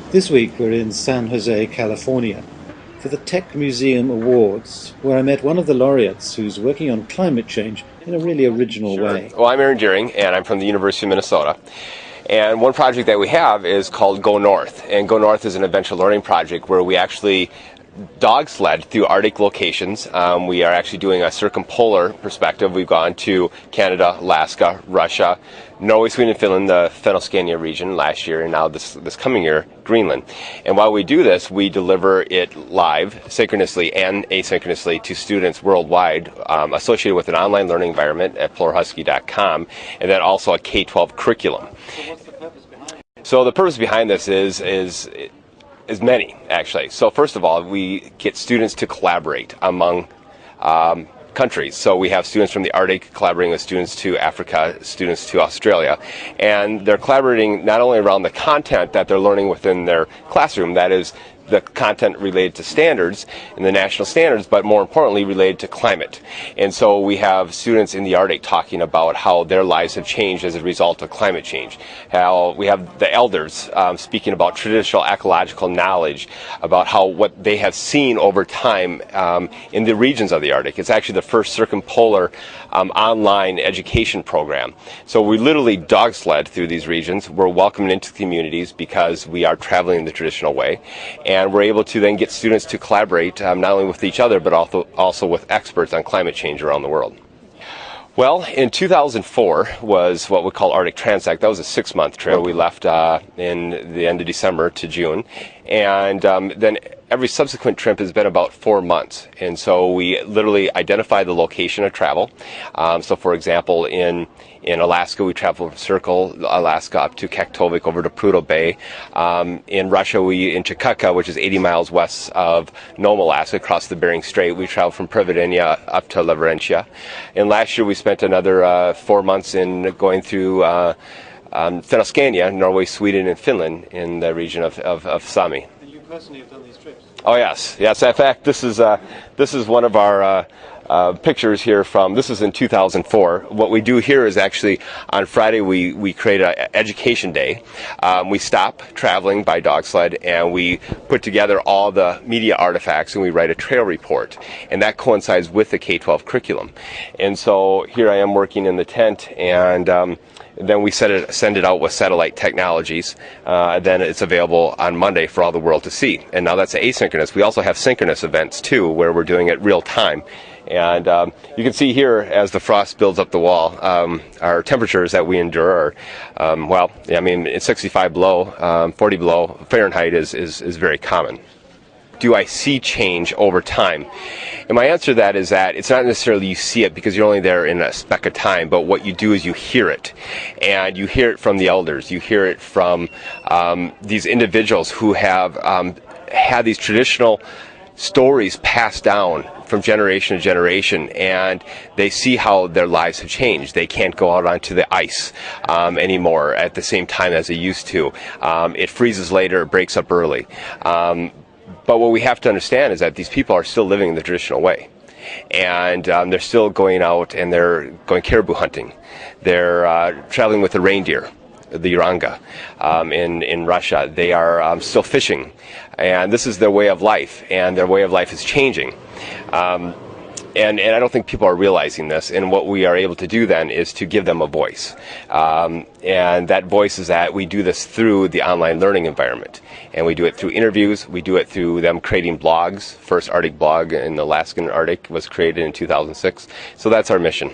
This week we're in San Jose, California for the Tech Musem Awards, where I met one of the laureates who's working on climate change in a really original way. Well, I'm Doering, and I'm from the University of Minnesota. And one project that we have is called Go North. And Go North is an adventure learning project where we actually dog sled through Arctic locations. We are actually doing a circumpolar perspective. We've gone to Canada, Alaska, Russia, Norway, Sweden, and Finland, the Fennoscania region last year, and now this coming year, Greenland. And while we do this, we deliver it live, synchronously and asynchronously to students worldwide, associated with an online learning environment at pluralhusky.com, and then also a K-12 curriculum. So what's the purpose behind it? So the purpose behind this is many, actually. So first of all, we get students to collaborate among countries. So we have students from the Arctic collaborating with students to Africa, students to Australia. And they're collaborating not only around the content that they're learning within their classroom, that is the content related to standards and the national standards, but more importantly related to climate. And so we have students in the Arctic talking about how their lives have changed as a result of climate change. How we have the elders speaking about traditional ecological knowledge, about how what they have seen over time in the regions of the Arctic. It's actually the first circumpolar online education program. So we literally dog sled through these regions. We're welcomed into communities because we are traveling the traditional way. And we're able to then get students to collaborate not only with each other, but also with experts on climate change around the world. Well, in 2004 was what we call Arctic Transect. That was a 6-month trip. We left in the end of December to June. And then every subsequent trip has been about 4 months. And so we literally identify the location of travel. So for example, in Alaska, we travel from Circle, Alaska, up to Kaktovik, over to Prudhoe Bay. In Russia, in Chukotka, which is 80 miles west of Nome, Alaska, across the Bering Strait, we travel from Providenia up to Laurentia. And last year, we spent another 4 months in going through Fennoscania, Norway, Sweden, and Finland, in the region of Sami. And you personally have done these trips? Oh yes. In fact, this is one of our pictures here from. This is in 2004. What we do here is actually on Friday we create an education day. We stop traveling by dog sled and we put together all the media artifacts and we write a trail report, and that coincides with the K-12 curriculum. And so here I am working in the tent, and then we send it out with satellite technologies. Then it's available on Monday for all the world to see. And now that's asynchronous. We also have synchronous events too, where we're doing it real time. And you can see here, as the frost builds up the wall, our temperatures that we endure are, it's 65 below, 40 below Fahrenheit is very common. Do I see change over time? And my answer to that is that it's not necessarily you see it because you're only there in a speck of time, but what you do is you hear it. And you hear it from the elders. You hear it from these individuals who have had these traditional stories passed down from generation to generation, and they see how their lives have changed. They can't go out onto the ice anymore at the same time as they used to. It freezes later, it breaks up early. But what we have to understand is that these people are still living the traditional way. And they're still going out and they're going caribou hunting. They're traveling with the reindeer, the Uranga, in Russia. They are still fishing. And this is their way of life, and their way of life is changing. And I don't think people are realizing this, and what we are able to do then is to give them a voice. And that voice is that we do this through the online learning environment. And we do it through interviews, we do it through them creating blogs. First Arctic blog in the Alaskan Arctic was created in 2006. So that's our mission.